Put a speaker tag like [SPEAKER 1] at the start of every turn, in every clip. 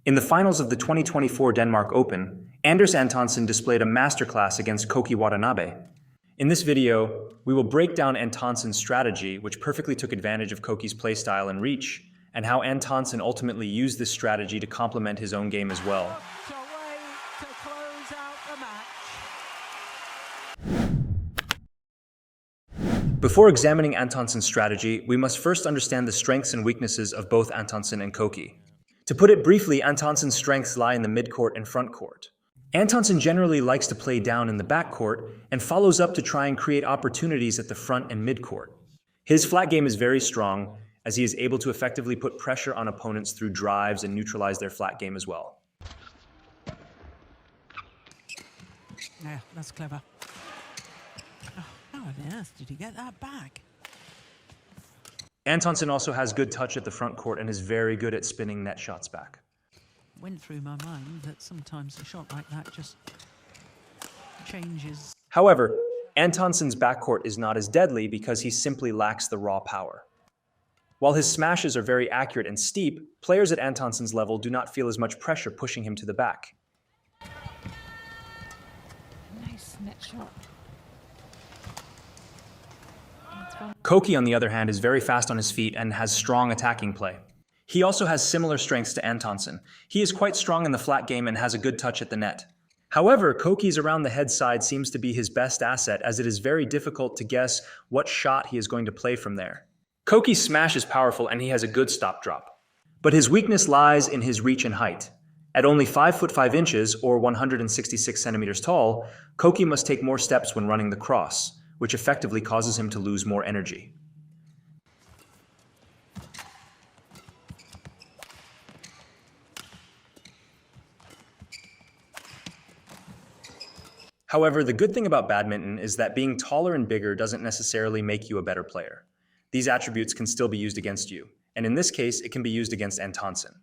[SPEAKER 1] In the finals of the 2024 Denmark Open, Anders Antonsen displayed a masterclass against Koki Watanabe. In this video, we will break down Antonsen's strategy, which perfectly took advantage of Koki's playstyle and reach, and how Antonsen ultimately used this strategy to complement his own game as well. Before examining Antonsen's strategy, we must first understand the strengths and weaknesses of both Antonsen and Koki. To put it briefly, Antonsen's strengths lie in the midcourt and front court. Antonsen generally likes to play down in the backcourt and follows up to try and create opportunities at the front and midcourt. His flat game is very strong, as he is able to effectively put pressure on opponents through drives and neutralize their flat game as well.
[SPEAKER 2] Yeah, that's clever. Oh, how on earth did he get that back?
[SPEAKER 1] Antonsen also has good touch at the front court and is very good at spinning net shots back.
[SPEAKER 2] Went through my mind that sometimes a shot like that just changes.
[SPEAKER 1] However, Antonsen's backcourt is not as deadly because he simply lacks the raw power. While his smashes are very accurate and steep, players at Antonsen's level do not feel as much pressure pushing him to the back.
[SPEAKER 3] Nice net shot.
[SPEAKER 1] Koki, on the other hand, is very fast on his feet and has strong attacking play. He also has similar strengths to Antonsen. He is quite strong in the flat game and has a good touch at the net. However, Koki's around the head side seems to be his best asset, as it is very difficult to guess what shot he is going to play from there. Koki's smash is powerful and he has a good stop drop. But his weakness lies in his reach and height. At only 5 foot 5 inches, or 166 centimeters tall, Koki must take more steps when running the cross, which effectively causes him to lose more energy. However, the good thing about badminton is that being taller and bigger doesn't necessarily make you a better player. These attributes can still be used against you, and in this case, it can be used against Antonsen.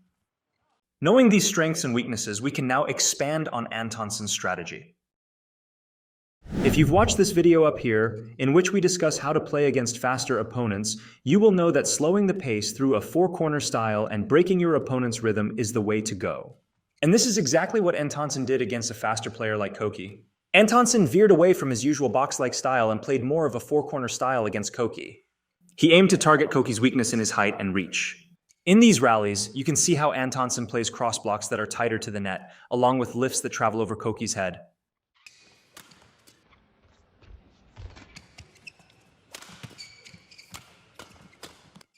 [SPEAKER 1] Knowing these strengths and weaknesses, we can now expand on Antonsen's strategy. If you've watched this video up here, in which we discuss how to play against faster opponents, you will know that slowing the pace through a four-corner style and breaking your opponent's rhythm is the way to go. And this is exactly what Antonsen did against a faster player like Koki. Antonsen veered away from his usual box-like style and played more of a four-corner style against Koki. He aimed to target Koki's weakness in his height and reach. In these rallies, you can see how Antonsen plays cross blocks that are tighter to the net, along with lifts that travel over Koki's head.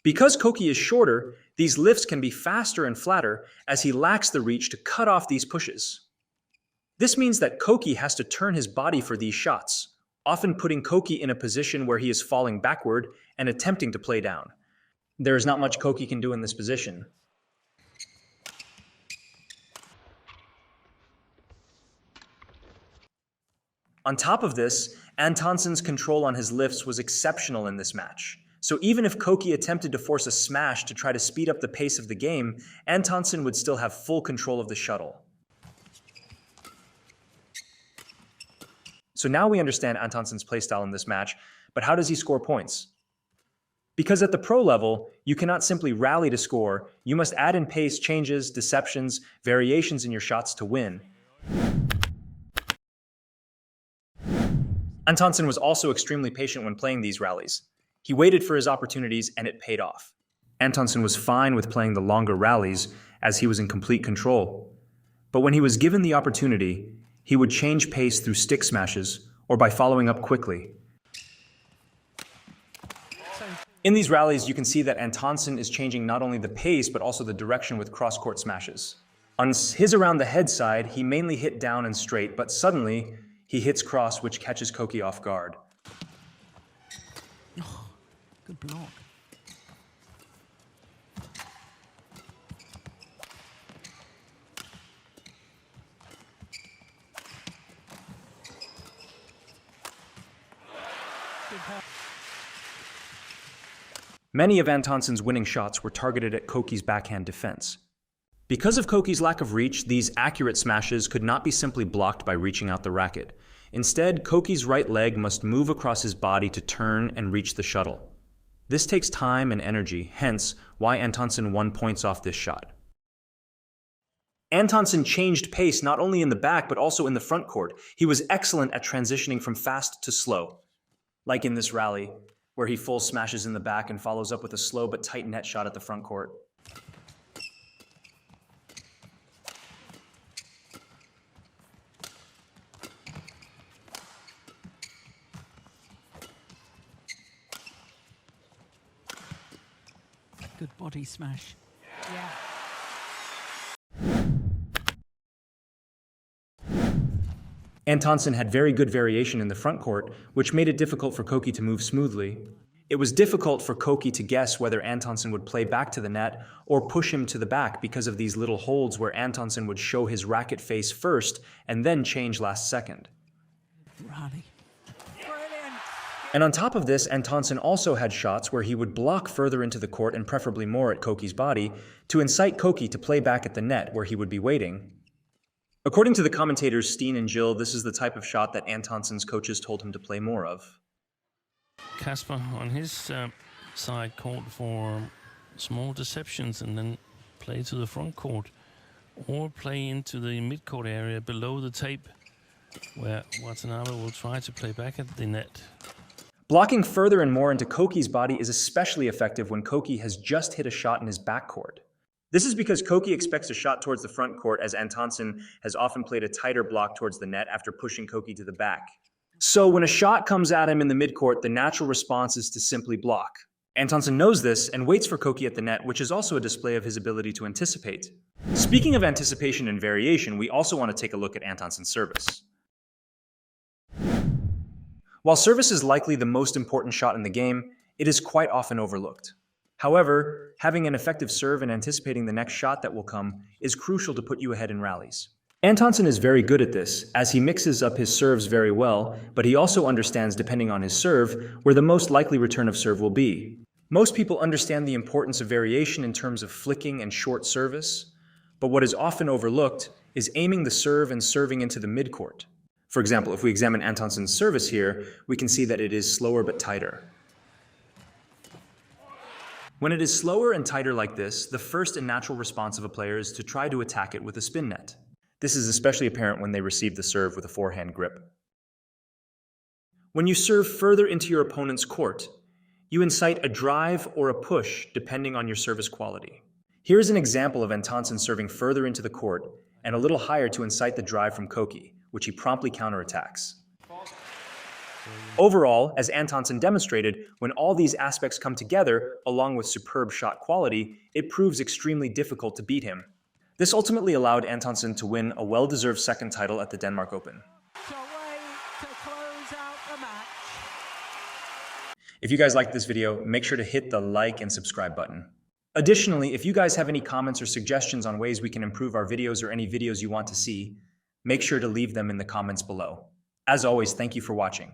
[SPEAKER 1] Because Koki is shorter, these lifts can be faster and flatter, as he lacks the reach to cut off these pushes. This means that Koki has to turn his body for these shots, often putting Koki in a position where he is falling backward and attempting to play down. There is not much Koki can do in this position. On top of this, Antonsen's control on his lifts was exceptional in this match. So even if Koki attempted to force a smash to try to speed up the pace of the game, Antonsen would still have full control of the shuttle. So now we understand Antonsen's playstyle in this match, but how does he score points? Because at the pro level, you cannot simply rally to score, you must add in pace changes, deceptions, variations in your shots to win. Antonsen was also extremely patient when playing these rallies. He waited for his opportunities and it paid off. Antonsen was fine with playing the longer rallies as he was in complete control. But when he was given the opportunity, he would change pace through stick smashes or by following up quickly. In these rallies, you can see that Antonsen is changing not only the pace, but also the direction with cross-court smashes. On his around the head side, he mainly hit down and straight, but suddenly, he hits cross, which catches Koki off guard.
[SPEAKER 2] Oh, good block.
[SPEAKER 1] Many of Antonsen's winning shots were targeted at Koki's backhand defense. Because of Koki's lack of reach, these accurate smashes could not be simply blocked by reaching out the racket. Instead, Koki's right leg must move across his body to turn and reach the shuttle. This takes time and energy, hence why Antonsen won points off this shot. Antonsen changed pace not only in the back but also in the front court. He was excellent at transitioning from fast to slow. Like in this rally, where he full smashes in the back and follows up with a slow but tight net shot at the front court.
[SPEAKER 2] Good body smash.
[SPEAKER 3] Yeah.
[SPEAKER 1] Antonsen had very good variation in the front court, which made it difficult for Koki to move smoothly. It was difficult for Koki to guess whether Antonsen would play back to the net or push him to the back because of these little holds where Antonsen would show his racket face first and then change last second.
[SPEAKER 2] Rally. Brilliant.
[SPEAKER 1] And on top of this, Antonsen also had shots where he would block further into the court and preferably more at Koki's body to incite Koki to play back at the net where he would be waiting. According to the commentators Steen and Jill, this is the type of shot that Antonsen's coaches told him to play more of.
[SPEAKER 4] Kasper, on his side, called for small deceptions and then play to the front court or play into the mid-court area below the tape where Watanabe will try to play back at the net.
[SPEAKER 1] Blocking further and more into Koki's body is especially effective when Koki has just hit a shot in his backcourt. This is because Koki expects a shot towards the front court, as Antonsen has often played a tighter block towards the net after pushing Koki to the back. So when a shot comes at him in the midcourt, the natural response is to simply block. Antonsen knows this and waits for Koki at the net, which is also a display of his ability to anticipate. Speaking of anticipation and variation, we also want to take a look at Antonsen's service. While service is likely the most important shot in the game, it is quite often overlooked. However, having an effective serve and anticipating the next shot that will come is crucial to put you ahead in rallies. Antonsen is very good at this, as he mixes up his serves very well, but he also understands, depending on his serve, where the most likely return of serve will be. Most people understand the importance of variation in terms of flicking and short service, but what is often overlooked is aiming the serve and serving into the midcourt. For example, if we examine Antonsen's service here, we can see that it is slower but tighter. When it is slower and tighter like this, the first and natural response of a player is to try to attack it with a spin net. This is especially apparent when they receive the serve with a forehand grip. When you serve further into your opponent's court, you incite a drive or a push depending on your service quality. Here is an example of Antonsen serving further into the court and a little higher to incite the drive from Koki, which he promptly counterattacks. Overall, as Antonsen demonstrated, when all these aspects come together, along with superb shot quality, it proves extremely difficult to beat him. This ultimately allowed Antonsen to win a well-deserved second title at the Denmark Open.
[SPEAKER 2] So way to close out the match.
[SPEAKER 1] If you guys liked this video, make sure to hit the like and subscribe button. Additionally, if you guys have any comments or suggestions on ways we can improve our videos or any videos you want to see, make sure to leave them in the comments below. As always, thank you for watching.